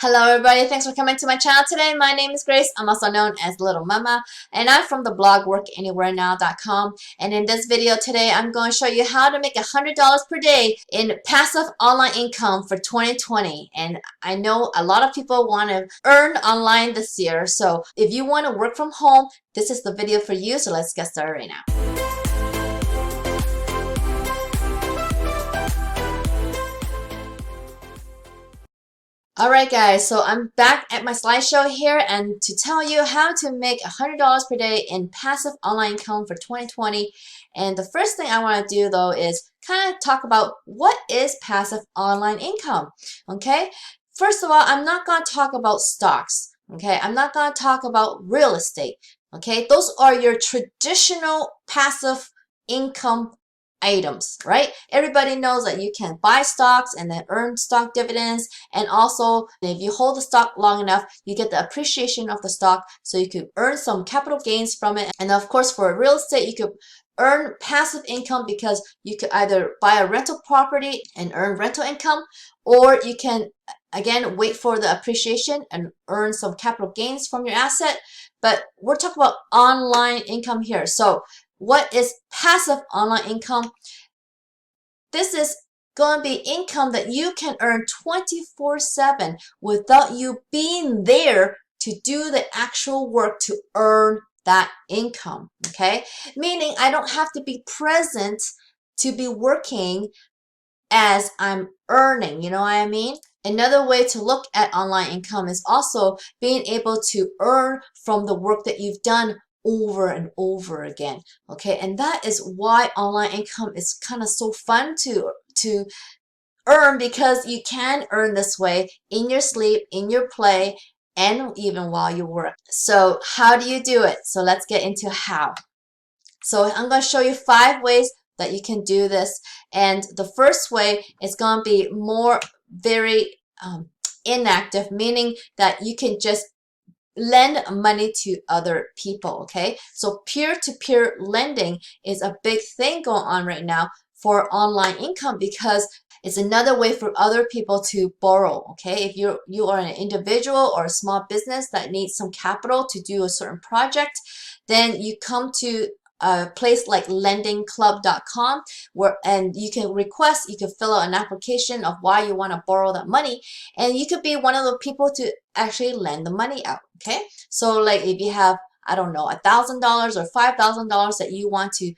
Hello everybody, thanks for coming to my channel today. My name is Grace. I'm also known as Littlemama, and I'm from the blog workanywherenow.com. And in this video today, I'm going to show you how to make $100 per day in passive online income for 2020. And I know a lot of people want to earn online this year. So if you want to work from home, this is the video for you. So let's get started right now. Alright guys, so I'm back at my slideshow here and to tell you how to make $100 per day in passive online income for 2020. And the first thing I want to do though is kind of talk about what is passive online income. Okay, first of all, I'm not going to talk about stocks. Okay, I'm not going to talk about real estate. Okay, those are your traditional passive income items, right? Everybody knows that you can buy stocks and then earn stock dividends, and also if you hold the stock long enough, you get the appreciation of the stock, so you could earn some capital gains from it. And of course, for real estate, you could earn passive income because you could either buy a rental property and earn rental income, or you can again wait for the appreciation and earn some capital gains from your asset. But we're talking about online income here. So what is passive online income? This is going to be income that you can earn 24/7 without you being there to do the actual work to earn that income, okay? Meaning I don't have to be present to be working as I'm earning, you know what I mean? Another way to look at online income is also being able to earn from the work that you've done over and over again. Okay, and that is why online income is kind of so fun to earn, because you can earn this way in your sleep, in your play, and even while you work. So how do you do it? So let's get into how. So I'm going to show you 5 ways that you can do this, and the first way is going to be very inactive, meaning that you can just lend money to other people. Okay, so peer-to-peer lending is a big thing going on right now for online income, because it's another way for other people to borrow. Okay, if you are an individual or a small business that needs some capital to do a certain project, then you come to a place like lendingclub.com, and you can request, you can fill out an application of why you want to borrow that money, and you could be one of the people to actually lend the money out. Okay, so like if you have, I don't know, $1,000 or $5,000 that you want to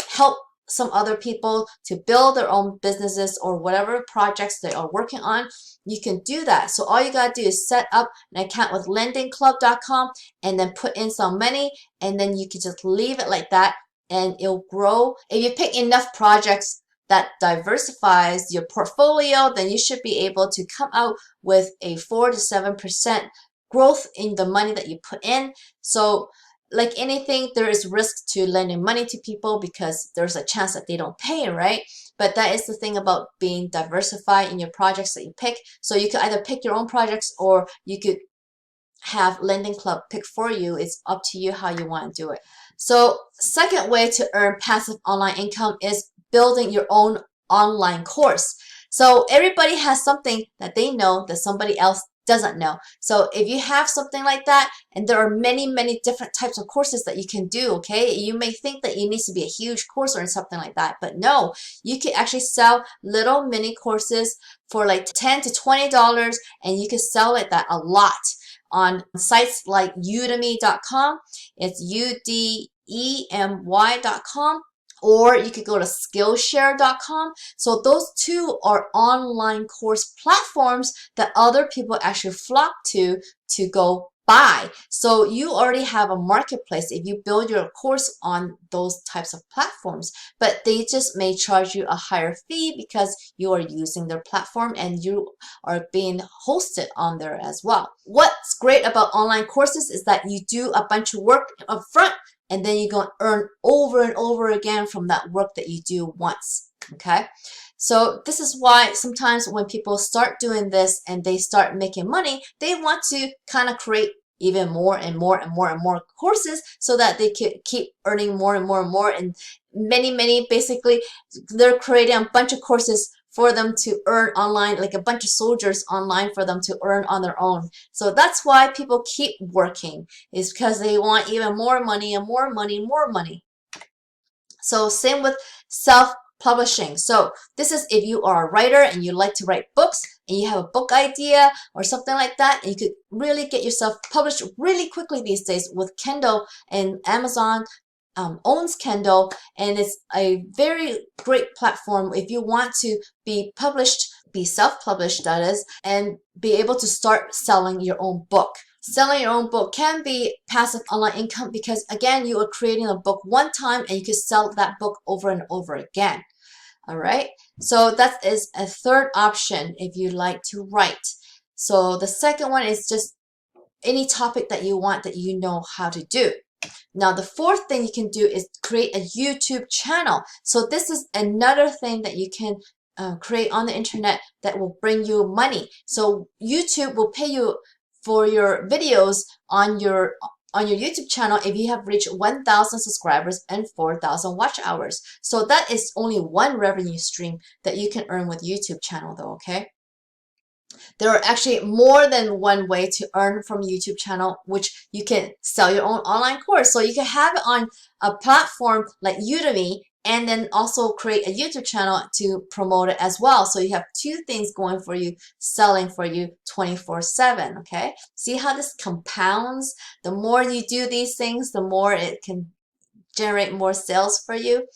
help some other people to build their own businesses or whatever projects they are working on, you can do that. So all you gotta do is set up an account with lendingclub.com and then put in some money, and then you can just leave it like that and it'll grow. If you pick enough projects that diversifies your portfolio, then you should be able to come out with a 4 to 7% growth in the money that you put in. So like anything, there is risk to lending money to people because there's a chance that they don't pay, right? But that is the thing about being diversified in your projects that you pick. So you could either pick your own projects or you could have Lending Club pick for you. It's up to you how you want to do it. So second way to earn passive online income is building your own online course. So everybody has something that they know that somebody else doesn't know. So if you have something like that, and there are many different types of courses that you can do, okay? You may think that it needs to be a huge course or something like that, but no, you can actually sell little mini courses for like $10 to $20, and you can sell it that a lot on sites like udemy.com. It's udemy.com. Or you could go to Skillshare.com. So those two are online course platforms that other people actually flock to go buy. So you already have a marketplace if you build your course on those types of platforms, but they just may charge you a higher fee because you are using their platform and you are being hosted on there as well. What's great about online courses is that you do a bunch of work up front, and then you're going to earn over and over again from that work that you do once, okay? So this is why sometimes when people start doing this and they start making money, they want to kind of create even more and more courses so that they can keep earning more and more, and many basically they're creating a bunch of courses for them to earn online, like a bunch of soldiers online for them to earn on their own. So that's why people keep working, is because they want even more money and more money and more money. So same with self-publishing. So this is if you are a writer and you like to write books and you have a book idea or something like that, and you could really get yourself published really quickly these days with Kindle, and Amazon owns Kindle, and it's a very great platform if you want to be published, be self-published that is, and be able to start selling your own book. Selling your own book can be passive online income because, again, you are creating a book one time and you can sell that book over and over again. All right, so that is a third option if you like to write. So the second one is just any topic that you want that you know how to do. Now, the fourth thing you can do is create a YouTube channel. So this is another thing that you can create on the internet that will bring you money. So YouTube will pay you for your videos on your YouTube channel if you have reached 1,000 subscribers and 4,000 watch hours. So that is only one revenue stream that you can earn with YouTube channel though, okay? There are actually more than one way to earn from YouTube channel, which you can sell your own online course. So you can have it on a platform like Udemy and then also create a YouTube channel to promote it as well. So you have two things going for you, selling for you 24/7, okay? See how this compounds? The more you do these things, the more it can generate more sales for you.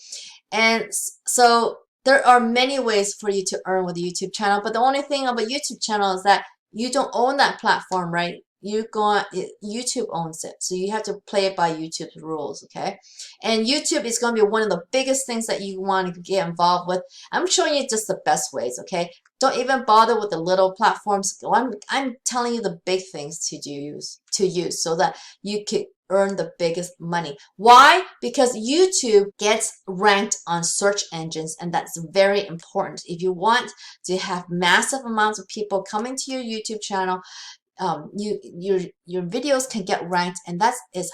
And so there are many ways for you to earn with a YouTube channel, but the only thing about YouTube channel is that you don't own that platform, right? YouTube owns it, so you have to play it by YouTube's rules, okay? And YouTube is going to be one of the biggest things that you want to get involved with. I'm showing you just the best ways, okay? Don't even bother with the little platforms. I'm telling you the big things to use so that you can earn the biggest money. Why? Because YouTube gets ranked on search engines, and that's very important. If you want to have massive amounts of people coming to your YouTube channel, your videos can get ranked, and that is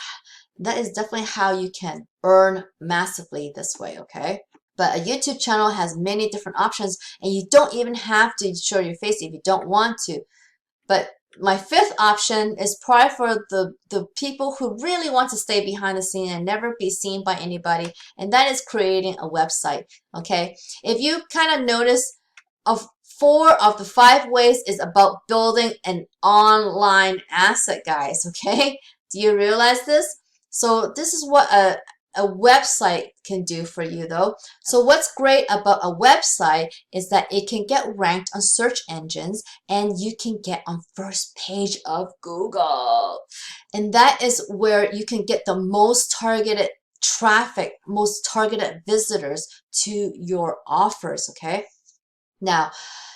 definitely how you can earn massively this way, okay? But a YouTube channel has many different options, and you don't even have to show your face if you don't want to. But my fifth option is probably for the people who really want to stay behind the scene and never be seen by anybody, and that is creating a website, okay? If you kind of notice, of 4 of the 5 ways is about building an online asset, guys, okay? Do you realize this? So this is what a website can do for you though. So what's great about a website is that it can get ranked on search engines and you can get on first page of Google. And that is where you can get the most targeted traffic, most targeted visitors to your offers, okay? Now,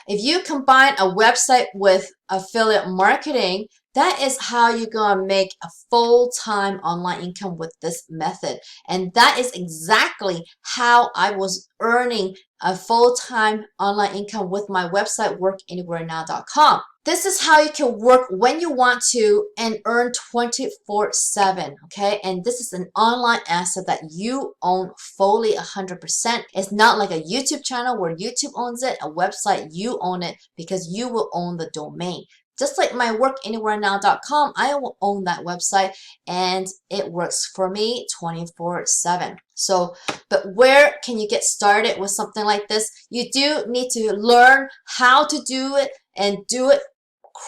if you combine a website with affiliate marketing, that is how you're going to make a full-time online income with this method. And that is exactly how I was earning a full-time online income with my website, workanywherenow.com. This is how you can work when you want to and earn 24/7, okay? And this is an online asset that you own fully 100%. It's not like a YouTube channel where YouTube owns it, a website, you own it because you will own the domain. Just like my workanywherenow.com, I will own that website and it works for me 24/7. So, but where can you get started with something like this? You do need to learn how to do it and do it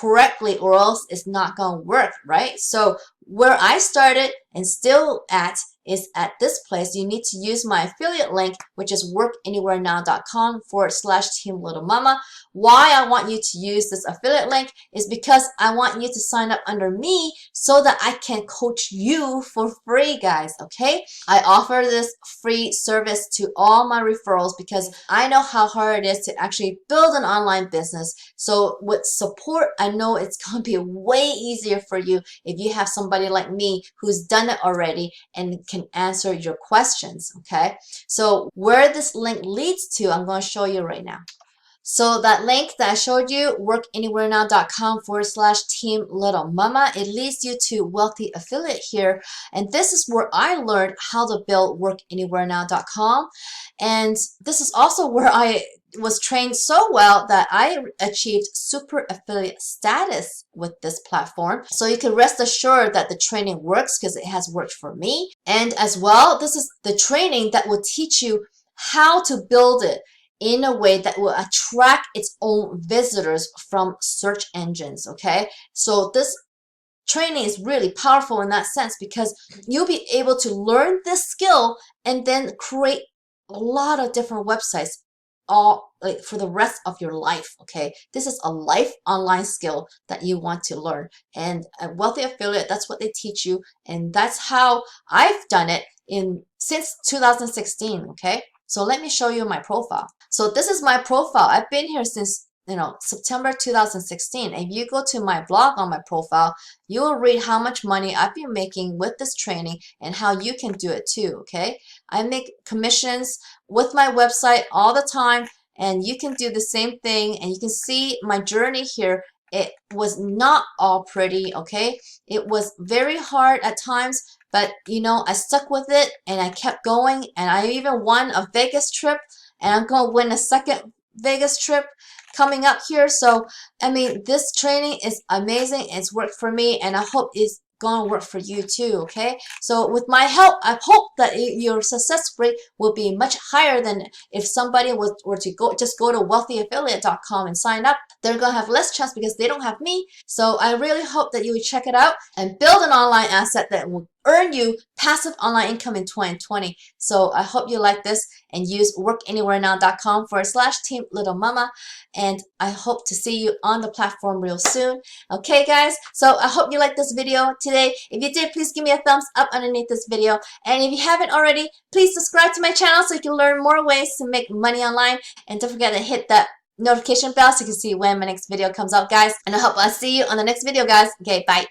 correctly, or else it's not going to work, right? So where I started and still at is at this place. You need to use my affiliate link, which is workanywherenow.com/Team Littlemama. Why I want you to use this affiliate link is because I want you to sign up under me so that I can coach you for free, guys, okay? I offer this free service to all my referrals because I know how hard it is to actually build an online business. So with support, I know it's going to be way easier for you if you have somebody like me who's done it already and can answer your questions, okay? So where this link leads to, I'm going to show you right now. So that link that I showed you, workanywherenow.com/Team Littlemama, it leads you to Wealthy Affiliate here. And this is where I learned how to build workanywherenow.com. And this is also where I was trained so well that I achieved super affiliate status with this platform. So you can rest assured that the training works because it has worked for me. And as well, this is the training that will teach you how to build it in a way that will attract its own visitors from search engines. Okay, so this training is really powerful in that sense because you'll be able to learn this skill and then create a lot of different websites all like for the rest of your life. Okay, this is a life online skill that you want to learn, and a wealthy affiliate, that's what they teach you, and that's how I've done it since 2016. Okay, so let me show you my profile. So this is my profile. I've been here since September 2016. If you go to my blog on my profile, you will read how much money I've been making with this training and how you can do it too. Okay, I make commissions with my website all the time, and you can do the same thing, and you can see my journey here. It was not all pretty. Okay, it was very hard at times, but I stuck with it and I kept going, and I even won a Vegas trip, and I'm going to win a second Vegas trip coming up here. So I mean, this training is amazing. It's worked for me, and I hope it's gonna work for you too. Okay, so with my help, I hope that your success rate will be much higher than if somebody were to just go to wealthyaffiliate.com and sign up. They're gonna have less chance because they don't have me. So I really hope that you would check it out and build an online asset that will earn you passive online income in 2020. So I hope you like this and use workanywherenow.com/team Littlemama, and I hope to see you on the platform real soon. Okay guys, so I hope you liked this video today. If you did, please give me a thumbs up underneath this video, and if you haven't already, please subscribe to my channel so you can learn more ways to make money online, and don't forget to hit that notification bell so you can see when my next video comes out, guys. And I hope I'll see you on the next video, guys. Okay, bye.